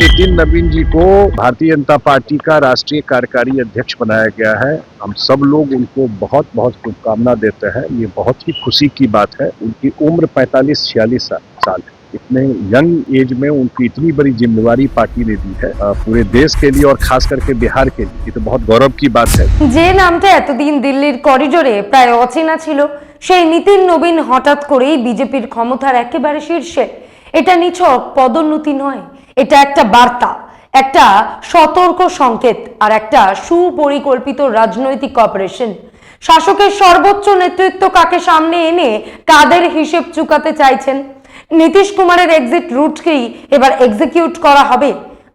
नितिन नवीन जी को भारतीय जनता पार्टी का राष्ट्रीय कार्यकारी अध्यक्ष बनाया गया है। हम सब लोग उनको बहुत बहुत शुभकामना देते हैं। ये बहुत ही खुशी की बात है। उनकी उम्र 45-46 साल है। इतने यंग एज में उनकी इतनी बड़ी जिम्मेवारी पार्टी ने दी है पूरे देश के लिए और खास करके बिहार के लिए। ये तो बहुत गौरव की बात है। যে নামটা এতদিন দিল্লির করিডোরে প্রায় অচেনা ছিল, সেই নীতিন নবীন হঠাৎ করেই বিজেপির ক্ষমতার একেবারে শীর্ষে। এটা নিছক পদোন্নতি নয়, এটা একটা বার্তা, একটা সতর্ক সংকেত আর একটা সুপরিকল্পিত রাজনৈতিক অপারেশন। শাসকের সর্বোচ্চ নেতৃত্ব কাকে সামনে এনে কাদের হিসেব চুকাতে চাইছেন? নীতিশ কুমারের এক্সিট রুটকেই এবার এক্সিকিউট করা হবে।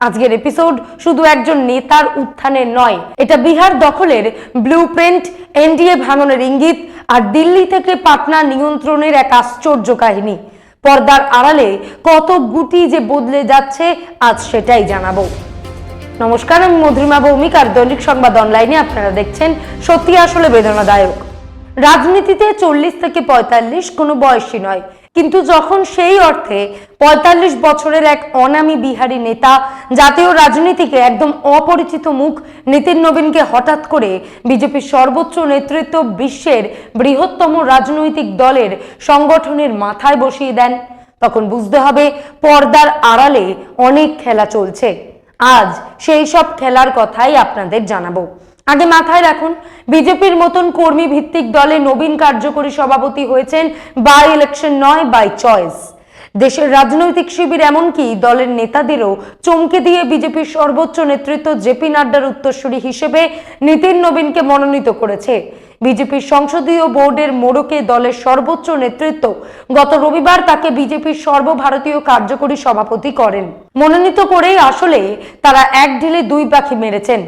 আজকের এপিসোড শুধু একজন নেতার উত্থানের নয়, এটা বিহার দখলের ব্লুপ্রিন্ট, এনডিএ ভাঙনের ইঙ্গিত আর দিল্লি থেকে পাটনা নিয়ন্ত্রণের এক আশ্চর্য কাহিনী। পর্দার আড়ালে কত গুটি যে বদলে যাচ্ছে, আজ সেটাই জানাবো। নমস্কার, আমি মধুরিমা ভৌমিক আর দৈনিক সংবাদ অনলাইনে আপনারা দেখছেন সত্যি আসলে বেদনাদায়ক। রাজনীতিতে 40 থেকে 45 কোনো বয়সী নয়, কিন্তু যখন সেই অর্থে 45 বছরের এক অনামী বিহারী নেতা জাতীয় রাজনীতিকে একদম অপরিচিত মুখ নীতিন নবীনকে হঠাৎ করে বিজেপির সর্বোচ্চ নেতৃত্ব বিশ্বের বৃহত্তম রাজনৈতিক দলের সংগঠনের মাথায় বসিয়ে দেন, তখন বুঝতে হবে পর্দার আড়ালে অনেক খেলা চলছে। আজ সেই সব খেলার কথাই আপনাদের জানাবো। আগে মাথায় রাখুন, বিজেপির মতন কর্মী ভিত্তিক দলে নবীন কার্যকরী সভাপতি হয়েছেন বাই ইলেকশন নয়, বাই চয়েস। দেশের রাজনৈতিক শিবির এমনকি দলের নেতাদেরও চমকে দিয়ে বিজেপির সর্বোচ্চ নেতৃত্ব জেপি নাড্ডার উত্তরসূরি হিসেবে নীতিন নবীনকে মনোনীত করেছে। বিজেপির সংসদীয় বোর্ডের মোড়কে দলের সর্বোচ্চ নেতৃত্ব গত রবিবার তাকে বিজেপির সর্বভারতীয় কার্যকরী সভাপতি করেন। মনোনীত করেই আসলে তারা এক ঢিলে দুই পাখি মেরেছেন।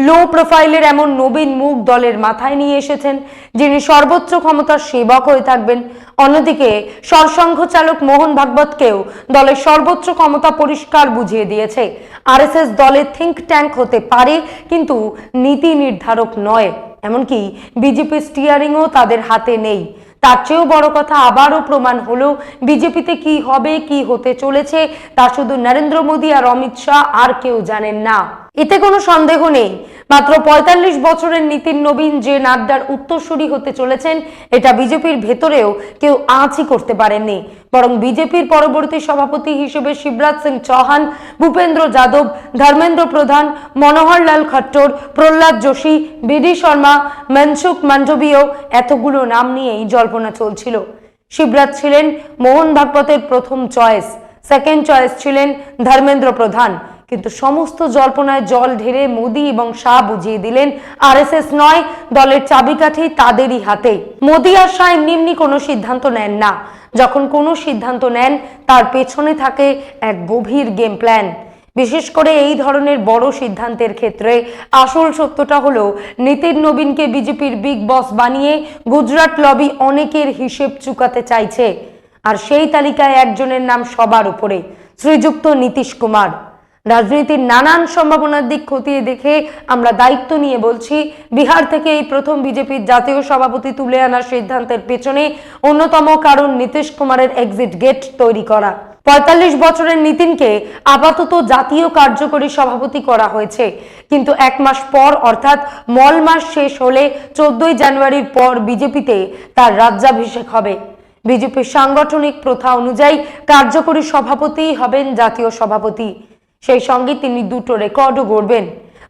লো প্রোফাইলের এমন নবীন মুখ দলের মাথায় নিয়ে এসেছেন, যিনি সর্বোচ্চ ক্ষমতার সেবক হয়ে থাকবেন। অন্যদিকে সরসংঘ চালক মোহন ভাগবতকেও দলের সর্বোচ্চ ক্ষমতা পরিষ্কার বুঝিয়ে দিয়েছে। আরএসএস দলের থিঙ্ক ট্যাঙ্ক হতে পারে, কিন্তু নীতি নির্ধারক নয়। এমনকি বিজেপি স্টিয়ারিংও তাদের হাতে নেই। তার চেয়েও বড় কথা, আবারও প্রমাণ হলো বিজেপিতে কি হবে, কি হতে চলেছে তা শুধু নরেন্দ্র মোদী আর অমিত শাহ আর কেউ জানেন না। এতে কোনো সন্দেহ নেই, মাত্র 45 বছরের নীতিন নবীন যে নাড্ডার উত্তরসূরি হতে চলেছেন, এটা বিজেপির ভেতরেও কেউ আঁচই করতে পারেননি। বরং বিজেপির পরবর্তী সভাপতি হিসেবে শিবরাজ সিং চৌহান, ভূপেন্দ্র যাদব, ধর্মেন্দ্র প্রধান, মনোহর লাল খট্টর, প্রহ্লাদ যোশী, বিডি শর্মা, মনসুখ মান্ডভিয়, এতগুলো নাম নিয়েই জল্পনা চলছিল। শিবরাজ ছিলেন মোহন ভাগবতের প্রথম চয়েস, সেকেন্ড চয়েস ছিলেন ধর্মেন্দ্র প্রধান। কিন্তু সমস্ত জল্পনায় জল ঢেলে মোদী এবং শাহ বুঝিয়ে দিলেন আরএসএস নয়, দলের চাবিকাঠি তাদেরই হাতে। মোদী আর শাহ এমনি কোনো সিদ্ধান্ত নেন না। যখন কোনো সিদ্ধান্ত নেন, তার পেছনে থাকে এক গভীর গেম প্ল্যান। বিশেষ করে এই ধরনের বড় সিদ্ধান্তের ক্ষেত্রে আসল সত্যটা হলো, নীতিন নবীনকে বিজেপির বিগ বস বানিয়ে গুজরাট লবি অনেকের হিসেব চুকাতে চাইছে। আর সেই তালিকায় একজনের নাম সবার উপরে, শ্রীযুক্ত নীতিশ কুমার। রাজনীতির নানান সম্ভাবনার দিক খতিয়ে দেখে আমরা দায়িত্ব নিয়ে বলছি, বিহার থেকে এই প্রথম বিজেপির জাতীয় সভাপতি তুলে আনার সিদ্ধান্তের পেছনে অন্যতম কারণ নীতিশ কুমারের এক্সিট গেট তৈরি করা। 45 বছরের নীতিনকে আপাতত জাতীয় কার্যকরী সভাপতি করা হয়েছে, কিন্তু এক মাস পর অর্থাৎ মল মাস শেষ হলে 14 জানুয়ারির পর বিজেপিতে তার রাজ্যাভিষেক হবে। বিজেপির সাংগঠনিক প্রথা অনুযায়ী কার্যকরী সভাপতিই হবেন জাতীয় সভাপতি। সেই সঙ্গে তিনি দুটো রেকর্ডও গড়বেন।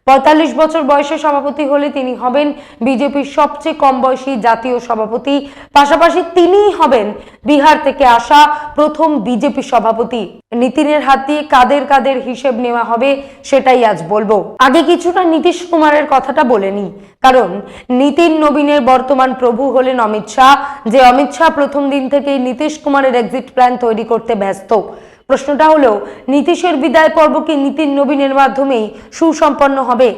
45 বছর বয়সে সভাপতি হলে তিনি হবেন বিজেপির সবচেয়ে কম বয়সী জাতীয় সভাপতি। পাশাপাশি তিনিই হবেন বিহার থেকে আসা প্রথম বিজেপি সভাপতি। নীতিনের হাত দিয়ে কাদের কাদের হিসেব নেওয়া হবে সেটাই আজ বলবো। আগে কিছুটা নীতিশ কুমারের কথাটা বলে নিই, কারণ নীতিন নবীনের বর্তমান প্রভু হলেন অমিত শাহ। যে অমিত শাহ প্রথম দিন থেকেই নীতিশ কুমারের এক্সিট প্ল্যান তৈরি করতে ব্যস্ত। প্রশ্নটা হলো, নীতিশের বিদায় পর্ব কি নীতিন নবীনের মাধ্যমেই সুসম্পন্ন হবে?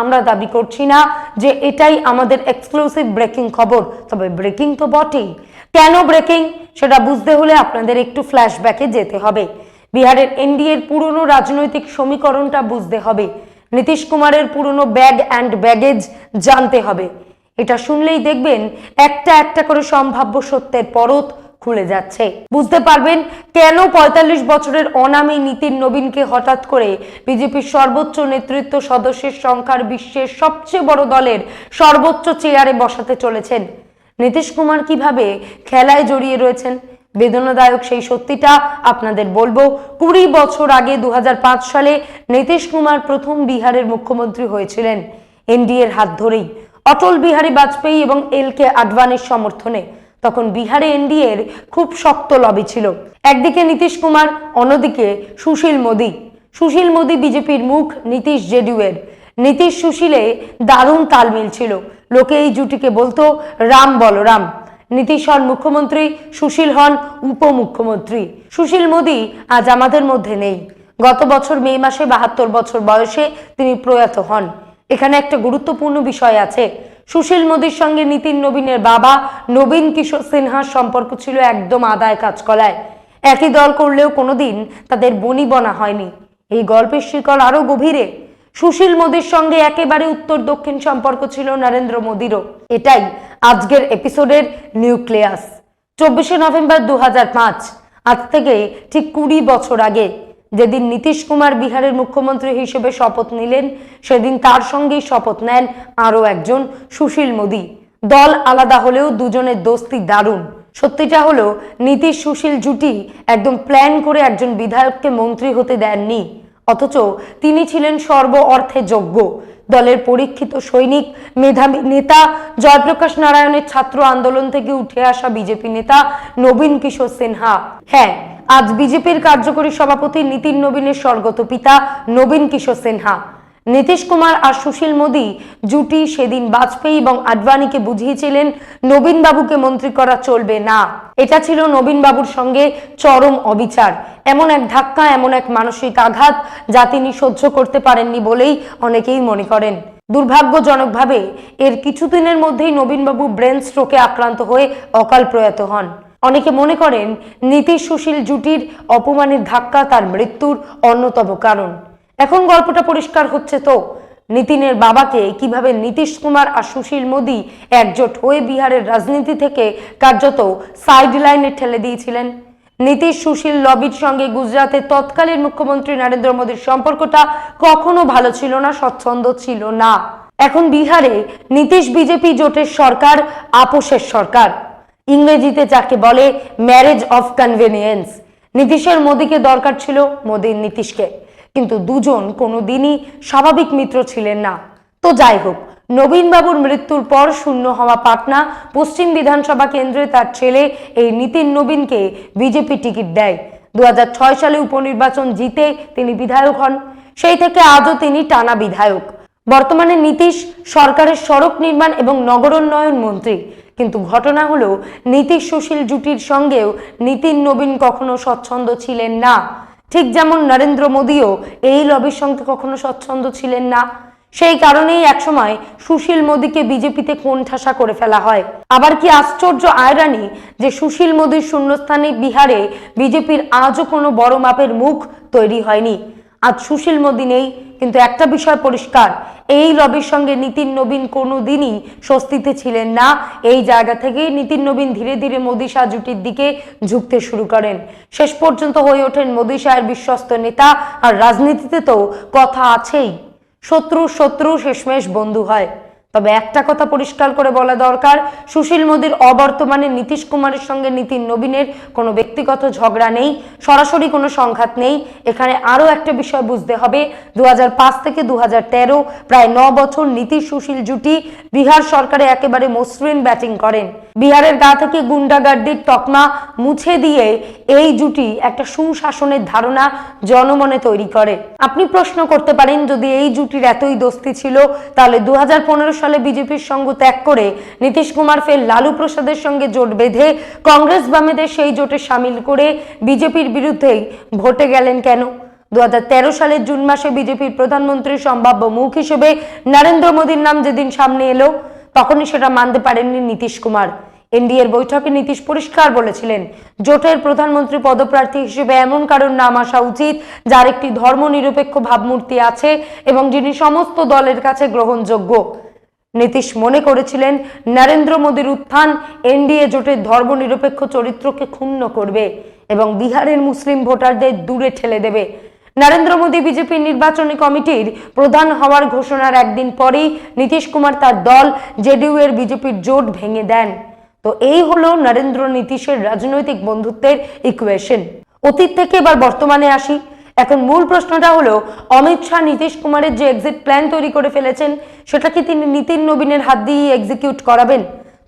আমরা দাবি করছি না যে এটাই আমাদের এক্সক্লুসিভ ব্রেকিং খবর, তবে ব্রেকিং তো বটেই। কেন ব্রেকিং সেটা বুঝতে হলে আপনাদের একটু ফ্ল্যাশব্যাকে যেতে হবে। বিহারের এনডিএর পুরনো রাজনৈতিক সমীকরণটা বুঝতে হবে। নীতিশ কুমারের পুরনো ব্যাগ অ্যান্ড ব্যাগেজ জানতে হবে। এটা শুনলেই দেখবেন একটা একটা করে সম্ভাব্য সত্যের পরত খুলে যাচ্ছে। বুঝতে পারবেন কেন ৪৫ বছরের অনামী নীতিন নবীনকে হঠাৎ করে বিজেপির সর্বোচ্চ নেতৃত্ব সদস্যের সংখ্যার বিশ্বের সবচেয়ে বড় দলের সর্বোচ্চ চেয়ারে বসাতে চলেছেন। নীতিশ কুমার কিভাবে খেলায় জড়িয়ে রয়েছেন, বেদনাদায়ক সেই সত্যিটা আপনাদের বলবো। ২০ বছর আগে ২০০৫ সালে নীতিশ কুমার প্রথম বিহারের মুখ্যমন্ত্রী হয়েছিলেন এনডিএর হাত ধরেই, অটল বিহারী বাজপেয়ী এবং এল.কে আডবাণীর সমর্থনে। তখন বিহারে এনডিএর খুব শক্ত লবি ছিল। একদিকে নীতিশ কুমার, অন্যদিকে সুশীল মোদী। সুশীল মোদী বিজেপির মুখ, নীতিশ জেডিইউর। নীতিশ সুশীলে দারুণ তালমিল ছিল। লোকে এই জুটিকে বলতো রাম বলরাম। নীতিশ হন মুখ্যমন্ত্রী, সুশীল হন উপমুখ্যমন্ত্রী। সুশীল মোদী আজ আমাদের মধ্যে নেই। গত বছর মে মাসে ৭২ বছর বয়সে তিনি প্রয়াত হন। এখানে একটা গুরুত্বপূর্ণ বিষয় আছে। সুশীল মোদীর সঙ্গে নীতিন নবীনের বাবা নবীন কিশোর সিনহার সম্পর্ক ছিল একদম আদায় কাজকলায়। একই দল করলেও কোনোদিন তাদের বনিবনা হয়নি। এই গল্পের শিকড় আরো গভীরে। সুশীল মোদীর সঙ্গে একেবারে উত্তর দক্ষিণ সম্পর্ক ছিল নরেন্দ্র মোদীরও। এটাই আজকের এপিসোডের নিউক্লিয়াস। ২৪শে নভেম্বর ২০০৫, আজ থেকে ঠিক ২০ বছর আগে, যেদিন নীতিশ কুমার বিহারের মুখ্যমন্ত্রী হিসেবে শপথ নিলেন, সেদিন তার সঙ্গেই শপথ নেন আরো একজন, সুশীল মোদী। দল আলাদা হলেও দুজনের দোস্তি দারুণ। সত্যিটা হলো নীতিশ সুশীল জুটি একদম প্ল্যান করে একজন বিধায়ককে মন্ত্রী হতে দেননি, অথচ তিনি ছিলেন সর্ব অর্থে যোগ্য। দলের পরীক্ষিত সৈনিক, মেধাবী নেতা, জয়প্রকাশ নারায়ণের ছাত্র আন্দোলন থেকে উঠে আসা বিজেপি নেতা নবীন কিশোর সিনহা। হ্যাঁ, আজ বিজেপির কার্যকরী সভাপতি নীতিন নবীনের স্বর্গত পিতা নবীন কিশোর সিনহা। নীতিশ কুমার আর সুশীল মোদী জুটি সেদিন বাজপেয়ী এবং আডবাণীকে বুঝিয়েছিলেন নবীন বাবুকে মন্ত্রী করা চলবে না। এটা ছিল নবীন বাবুর সঙ্গে চরম অবিচার, এমন এক ধাক্কা, এমন এক মানসিক আঘাত যা তিনি সহ্য করতে পারেননি বলেই অনেকেই মনে করেন। দুর্ভাগ্যজনকভাবে এর কিছুদিনের মধ্যেই নবীনবাবু ব্রেন স্ট্রোকে আক্রান্ত হয়ে অকাল প্রয়াত হন। অনেকে মনে করেন নীতিশ সুশীল জুটির অপমানের ধাক্কা তার মৃত্যুর অন্যতম কারণ। এখন গল্পটা পরিষ্কার হচ্ছে তো, নীতিনের বাবাকে কিভাবে নীতিশ কুমার আর সুশীল মোদী একজোট হয়ে বিহারের রাজনীতি থেকে কার্যত সাইড লাইনে ঠেলে দিয়েছিলেন। নীতিশ সুশীল লবির সঙ্গে গুজরাটের তৎকালীন মুখ্যমন্ত্রী নরেন্দ্র মোদীর সম্পর্কটা কখনো ভালো ছিল না, স্বচ্ছন্দ ছিল না। এখন বিহারে নীতিশ বিজেপি জোটের সরকার, আপোষের সরকার, ইংরেজিতে যাকে বলে ম্যারেজ অফ কনভেনিয়েন্স। নীতিশের মোদীকে দরকার ছিল, মোদীর নীতিশকে, কিন্তু দুজন কোনোদিনই স্বাভাবিক মিত্র ছিলেন না। তো যাই হোক, নবীন বাবুর মৃত্যুর পর শূন্য হওয়া পাটনা পশ্চিম বিধানসভা কেন্দ্রে তার ছেলে এই নীতিন নবীনকে বিজেপি টিকিট দেয়। ২০০৬ সালে উপনির্বাচন জিতে তিনি বিধায়ক হন। সেই থেকে আজও তিনি টানা বিধায়ক। বর্তমানে নীতিশ সরকারের সড়ক নির্মাণ এবং নগরোন্নয়ন মন্ত্রী। কিন্তু ঘটনা হলো নীতিশ সুশীল জুটির সঙ্গেও নীতিন নবীন কখনো স্বচ্ছন্দ ছিলেন না, ঠিক যেমন নরেন্দ্র মোদীও এই লবির সঙ্গে কখনো স্বচ্ছন্দ ছিলেন না। সেই কারণেই একসময় সুশীল মোদীকে বিজেপিতে কোণঠাসা করে ফেলা হয়। আবার কি আশ্চর্য আয়রানি যে সুশীল মোদীর শূন্যস্থানে বিহারে বিজেপির আজও কোনো বড় মাপের মুখ তৈরি হয়নি। আজ সুশীল মোদী নেই, কিন্তু একটা বিষয় পরিষ্কার, এই লবির সঙ্গে নীতিন নবীন কোনোদিনই স্বস্তিতে ছিলেন না। এই জায়গা থেকেই নীতিন নবীন ধীরে ধীরে মোদী শাহ জুটির দিকে ঝুঁকতে শুরু করেন। শেষ পর্যন্ত হয়ে ওঠেন মোদী শাহের বিশ্বস্ত নেতা। আর রাজনীতিতে তো কথা আছেই, শত্রু শত্রু শেষমেশ বন্ধু হয়। তবে একটা কথা পরিষ্কার করে বলা দরকার, সুশীল মোদীর অবর্তমানে নীতিশ কুমারের সঙ্গে নীতিন নবীনের কোনো ব্যক্তিগত ঝগড়া নেই, সরাসরি কোনো সংঘাত নেই। এখানে আরও একটা বিষয় বুঝতে হবে, ২০০৫ থেকে ২০১৩ প্রায় ৯ বছর নীতিশ সুশীল জুটি বিহার সরকারে একেবারে মসৃণ ব্যাটিং করেন। বিহারের গা থেকে গুন্ডাগার্দির তকমা মুছে দিয়ে এই জুটি একটা সুশাসনের ধারণা জনমনে তৈরি করে। আপনি প্রশ্ন করতে পারেন, যদি এই জুটির এতই দোস্তি ছিল, তাহলে ২০১৫ সালে বিজেপির সঙ্গ ত্যাগ করে নীতিশ কুমার ফের লালু প্রসাদের সঙ্গে জোট বেঁধে কংগ্রেস বামেদের সেই জোটে সামিল করে বিজেপির বিরুদ্ধে ভোটে গেলেন কেন? ২০১৩ সালের জুন মাসে বিজেপির প্রধানমন্ত্রীর সম্ভাব্য মুখ হিসেবে নরেন্দ্র মোদীর নাম যেদিন সামনে এলো, তখনই সেটা মানতে পারেননি নীতিশ কুমার। এনডিএর বৈঠকে নীতিশ পরিষ্কার বলেছিলেন, জোটের প্রধানমন্ত্রী পদপ্রার্থী হিসেবে এমন কারোর নাম আসা উচিত যার একটি ধর্মনিরপেক্ষ ভাবমূর্তি আছে এবং যিনি সমস্ত দলের কাছে গ্রহণযোগ্য। নীতিশ মনে করেছিলেন নরেন্দ্র মোদীর উত্থান এনডিএ জোটের ধর্মনিরপেক্ষ চরিত্রকে ক্ষুণ্ণ করবে এবং বিহারের মুসলিম ভোটারদের দূরে ঠেলে দেবে। নরেন্দ্র মোদী বিজেপির নির্বাচনী কমিটির প্রধান হওয়ার ঘোষণার একদিন পরেই নীতিশ কুমার তার দল জেডিইউ এর বিজেপির জোট ভেঙে দেন। তো এই হলো নরেন্দ্র নীতিশের রাজনৈতিক বন্ধুত্বের ইকুয়েশন। অতীত থেকে এবার বর্তমানে আসি। এখন মূল প্রশ্নটা হলো, অমিত শাহ নীতিশ কুমারের যে এক্সিট প্ল্যান তৈরি করে ফেলেছেন সেটা কি তিনি নীতিন নবীনের হাত দিয়ে এক্সিকিউট করাবেন?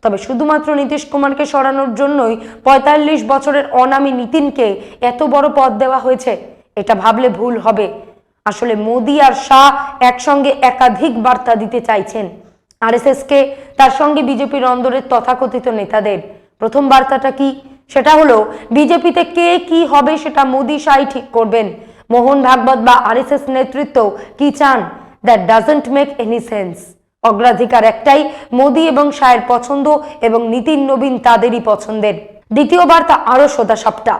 তবে শুধুমাত্র নীতিশ কুমারকে সরানোর জন্যই ৪৫ বছরের অনামী নীতিনকে এত বড় পদ দেওয়া হয়েছে, এটা ভাবলে ভুল হবে। আসলে মোদী আর শাহ একসঙ্গে একাধিক বার্তা দিতে চাইছেন আরএসএস কে, তার সঙ্গে বিজেপির অন্দরের তথাকথিত নেতাদের। প্রথম বার্তাটা কি? সেটা হলো বিজেপিতে কে কি হবে সেটা মোদী শাহই ঠিক করবেন। মোহন ভাগবত বা আরএসএস নেতৃত্ব কি চান, that doesn't make any sense. অগ্রাধিকার একটাই, মোদী এবং শাহের পছন্দ এবং নীতিন নবীন তাদেরই পছন্দের। দ্বিতীয় বার্তা আরো সোজাসাপটা,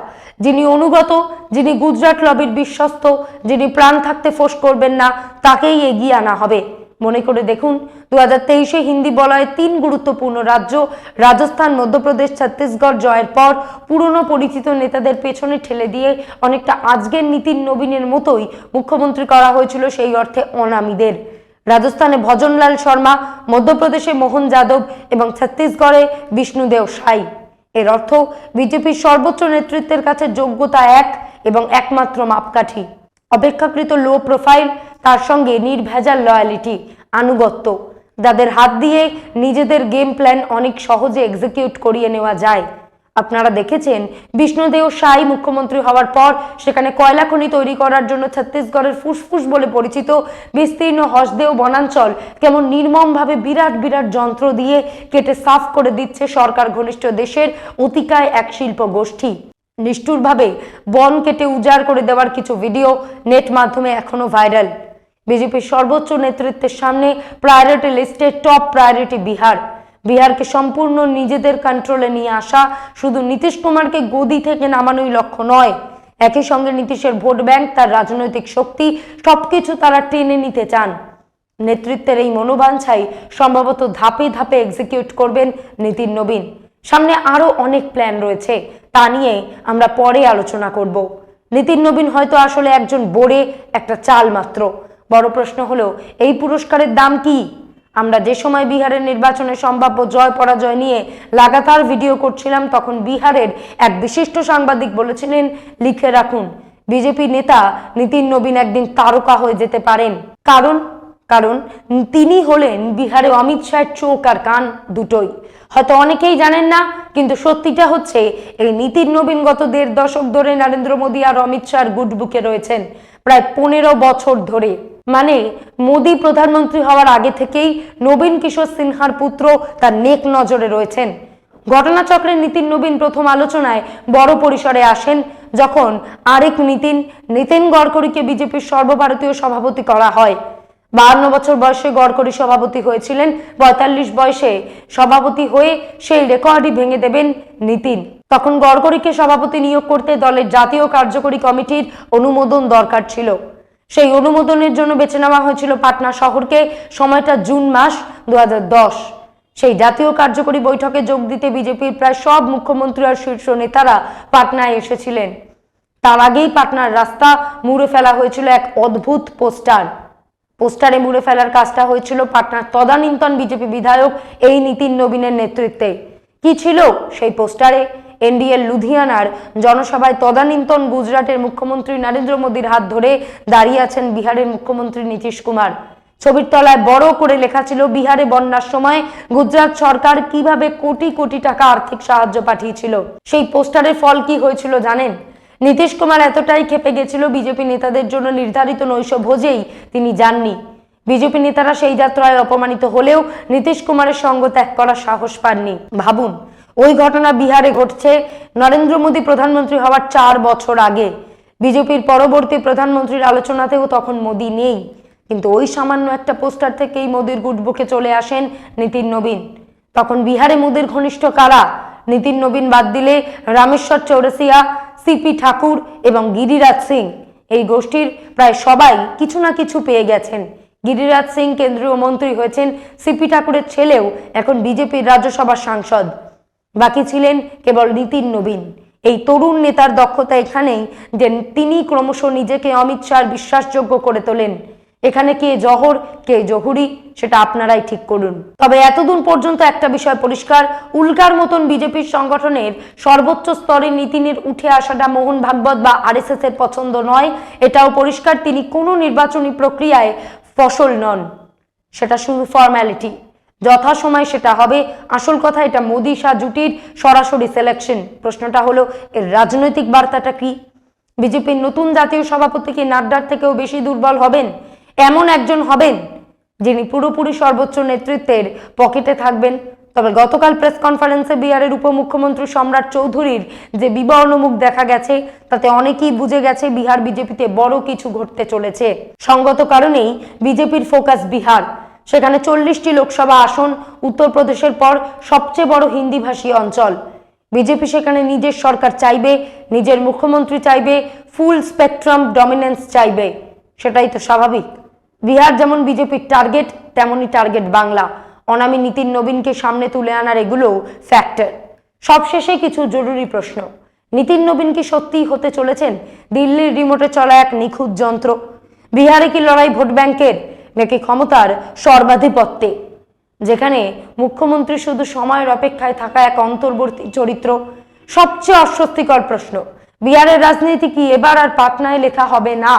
যিনি অনুগত, যিনি গুজরাট লবির বিশ্বস্ত, যিনি প্রাণ থাকতে ফোঁস করবেন না, তাকেই এগিয়ে আনা হবে। মনে করে দেখুন, 2023-এ হিন্দি বলয়ে 3 গুরুত্বপূর্ণ রাজ্য রাজস্থান, মধ্যপ্রদেশ, ছত্তিশগড় জয়ের পর পুরনো পরিচিত নেতাদের পেছনে ঠেলে দিয়ে অনেকটা আজকের নীতিন নবীনের মতোই মুখ্যমন্ত্রী করা হয়েছিল সেই অর্থে অনামীদের। রাজস্থানে ভজনলাল শর্মা, মধ্যপ্রদেশে মোহন যাদব এবং ছত্তিশগড়ে বিষ্ণুদেও সাই। এর অর্থ বিজেপির সর্বোচ্চ নেতৃত্বের কাছে যোগ্যতা এক এবং একমাত্র মাপকাঠি। অপেক্ষাকৃত লো প্রোফাইল, তার সঙ্গে নির্ভেজাল লয়ালিটি, আনুগত্য, যাদের হাত দিয়ে নিজেদের গেম প্ল্যান অনেক সহজে এক্সিকিউট করিয়ে নেওয়া যায়। আপনারা দেখেছেন বিষ্ণুদেও সাই মুখ্যমন্ত্রী হওয়ার পর সেখানে কয়লা খনি তৈরি করার জন্য ছত্তিশগড়ের ফুসফুস বলে পরিচিত বিস্তীর্ণ হসদেও বনাঞ্চল কেমন নির্মমভাবে বিরাট বিরাট যন্ত্র দিয়ে কেটে সাফ করে দিচ্ছে সরকার ঘনিষ্ঠ দেশের অতিকায় এক শিল্প গোষ্ঠী। নিষ্ঠুরভাবে বন কেটে উজাড় করে দেওয়ার কিছু ভিডিও নেট মাধ্যমে এখনো ভাইরাল। বিজেপির সর্বোচ্চ নেতৃত্বের সামনে প্রায়োরিটি লিস্টে টপ প্রায়োরিটি বিহার। বিহারকে সম্পূর্ণ নিজেদের কন্ট্রোলে নিয়ে আসা শুধু নীতিশ কুমারকে গদি থেকে নামানোই লক্ষ্য নয়, একই সঙ্গে নীতিশের ভোট ব্যাংক, তার রাজনৈতিক শক্তি সবকিছু তারা টেনে নিতে চান। নেতৃত্বের এই মনোবাঞ্ছাই সম্ভবত ধাপে ধাপে এক্সিকিউট করবেন নীতিন নবীন। সামনে আরো অনেক প্ল্যান রয়েছে, তা নিয়ে আমরা পরে আলোচনা করব। নীতিন নবীন হয়তো আসলে একজন বোড়ে, একটা চাল মাত্র। বড় প্রশ্ন হলো এই পুরস্কারের দাম কি? আমরা যে সময় বিহারের নির্বাচনে সম্ভাব্য জয় পরাজয় নিয়ে লাগাতার ভিডিও করছিলাম, তখন বিহারের এক বিশিষ্ট সাংবাদিক বলেছিলেন, লিখে রাখুন, বিজেপি নেতা নীতিন নবীন একদিন তারকা হয়ে যেতে পারেন। কারণ তিনি হলেন বিহারে অমিত শাহের চোখ আর কান দুটোই। হয়তো অনেকেই জানেন না, কিন্তু সত্যিটা হচ্ছে এই নীতিন নবীন গত 1.5 দশক ধরে নরেন্দ্র মোদী আর অমিত শাহর গুড বুকে রয়েছেন, প্রায় 15 বছর ধরে। মানে মোদী প্রধানমন্ত্রী হওয়ার আগে থেকেই নবীন কিশোর সিনহার পুত্র তার নেক নজরে রয়েছেন। ঘটনাচক্রে নীতিন নবীন প্রথম আলোচনায় বড় পরিসরে আসেন যখন আরেক নীতিন গডকরিকে বিজেপির সর্বভারতীয় সভাপতি করা হয়। 52 বছর বয়সে গডকরি সভাপতি হয়েছিলেন, 45 বয়সে সভাপতি হয়ে সেই রেকর্ডই ভেঙে দেবেন নীতিন। তখন গডকরিকে সভাপতি নিয়োগ করতে দলের জাতীয় কার্যকরী কমিটির অনুমোদন দরকার ছিল। সেই অনুমোদনের জন্য বেছে নেওয়া হয়েছিল পাটনা শহরকে। সময়টা জুন মাস 2010। সেই জাতীয় কার্যকরী বৈঠকে যোগ দিতে বিজেপির প্রায় সব মুখ্যমন্ত্রী আর শীর্ষ নেতারা পাটনায় এসেছিলেন। তার আগেই পাটনার রাস্তা মুড়ে ফেলা হয়েছিল এক অদ্ভুত পোস্টারে মুড়ে ফেলার কাজটা হয়েছিল পাটনার তদানীন্তন বিজেপি বিধায়ক এই নীতিন নবীনের নেতৃত্বে। কি ছিল সেই পোস্টারে? এনডিএর লুধিয়ানার জনসভায় তদানীন্তন গুজরাটের মুখ্যমন্ত্রী নরেন্দ্র মোদীর হাত ধরে দাঁড়িয়ে আছেন বিহারের মুখ্যমন্ত্রী নীতিশ কুমার। ছবির তলায় বড় করে লেখা ছিল, বিহারে বন্যার সময় গুজরাট সরকার কিভাবে কোটি কোটি টাকা আর্থিক সাহায্য পাঠিয়েছিল। সেই পোস্টারের ফল কি হয়েছিল জানেন? নীতিশ কুমার এতটাই ক্ষেপে গেছিল বিজেপি নেতাদের জন্য নির্ধারিত নৈশ ভোজেই তিনি যাননি। বিজেপি নেতারা সেই যাত্রায় অপমানিত হলেও নীতিশ কুমারের সঙ্গ ত্যাগ করার সাহস পাননি। ভাবুন, ওই ঘটনা বিহারে ঘটছে নরেন্দ্র মোদী প্রধানমন্ত্রী হওয়ার 4 বছর আগে। বিজেপির পরবর্তী প্রধানমন্ত্রীর আলোচনাতেও তখন মোদী নেই, কিন্তু ওই সামান্য একটা পোস্টার থেকেই মোদীর গুডবুকে চলে আসেন নীতিন নবীন। তখন বিহারে মোদীর ঘনিষ্ঠ কারা? নীতিন নবীন বাদ দিলে রামেশ্বর চৌরসিয়া, সিপি ঠাকুর এবং গিরিরাজ সিং। এই গোষ্ঠীর প্রায় সবাই কিছু না কিছু পেয়ে গেছেন। গিরিরাজ সিং কেন্দ্রীয় মন্ত্রী হয়েছেন, সিপি ঠাকুরের ছেলেও এখন বিজেপির রাজ্যসভার সাংসদ। বাকি ছিলেন কেবল নীতিন নবীন। এই তরুণ নেতার দক্ষতা এখানেই যে তিনি ক্রমশ নিজেকে অমিত শাহর বিশ্বাসযোগ্য করে তোলেন। এখানে কে জহর কে জহুরি সেটা আপনারাই ঠিক করুন। তবে এতদিন পর্যন্ত একটা বিষয় পরিষ্কার, উল্কার মতন বিজেপির সংগঠনের সর্বোচ্চ স্তরে নীতিনের উঠে আসাটা মোহন ভাগবত বা আরএসএস এর পছন্দ নয়। এটাও পরিষ্কার তিনি কোনো নির্বাচনী প্রক্রিয়ায় ফসল নন, সেটা শুধু ফর্ম্যালিটি। যথাসময় সেটা হবে। আসল কথা এটা মোদি শাহ জুটির সরাসরি সিলেকশন। প্রশ্নটা হলো এর রাজনৈতিক বার্তাটা কি? বিজেপির নতুন জাতীয় সভাপতি কি নাড্ডার থেকেও বেশি দুর্বল হবেন? এমন একজন হবেন যিনি পুরোপুরি সর্বোচ্চ নেতৃত্বের পকেটে থাকবেন? তবে গতকাল প্রেস কনফারেন্সে বিহারের উপমুখ্যমন্ত্রী সম্রাট চৌধুরীর যে বিবর্ণ মুখ দেখা গেছে তাতে অনেকেই বুঝে গেছে বিহার বিজেপিতে বড় কিছু ঘটতে চলেছে। সঙ্গত কারণেই বিজেপির ফোকাস বিহার। সেখানে 40টি লোকসভা আসন, উত্তরপ্রদেশের পর সবচেয়ে বড় হিন্দিভাষী অঞ্চল। বিজেপি সেখানে নিজের সরকার চাইবে, নিজের মুখ্যমন্ত্রী চাইবে, ফুল স্পেকট্রাম ডমিনেন্স চাইবে। সেটাই তো স্বাভাবিক। বিহার যেমন বিজেপির টার্গেট, তেমনই টার্গেট বাংলা। অনামী নীতিন নবীনকে সামনে তুলে আনার এগুলোও ফ্যাক্টর। সবশেষে কিছু জরুরি প্রশ্ন। নীতিন নবীন কি সত্যিই হতে চলেছেন দিল্লির রিমোটে চলা এক নিখুঁত যন্ত্র? বিহারে কি লড়াই ভোট ব্যাংকের নাকি ক্ষমতার সর্বাধিপত্যে, যেখানে মুখ্যমন্ত্রী শুধু সময়ের অপেক্ষায় থাকা এক অন্তর্বর্তী চরিত্র? সবচেয়ে অস্বস্তিকর প্রশ্ন, বিহারের রাজনীতি কি এবার আর পাটনায় লেখা হবে না,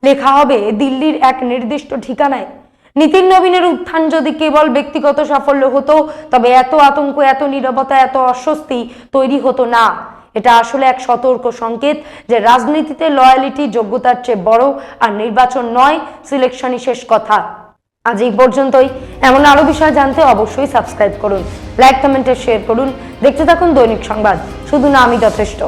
লেখা হবে দিল্লির এক নির্দিষ্ট ঠিকানায়? নীতিন নবীনের উত্থান যদি কেবল ব্যক্তিগত সাফল্য হতো তবে এত আতঙ্ক, এত নীরবতা, এত অস্বস্তি তৈরি হতো না। এটা আসলে এক সতর্ক সংকেত যে রাজনীতিতে লয়ালিটি যোগ্যতার চেয়ে বড়, আর নির্বাচন নয়, সিলেকশনই শেষ কথা। আজ এই পর্যন্তই। এমন আরো বিষয় জানতে অবশ্যই সাবস্ক্রাইব করুন, লাইক কমেন্টে শেয়ার করুন। দেখতে থাকুন দৈনিক সংবাদ, শুধু না আমি যথেষ্ট।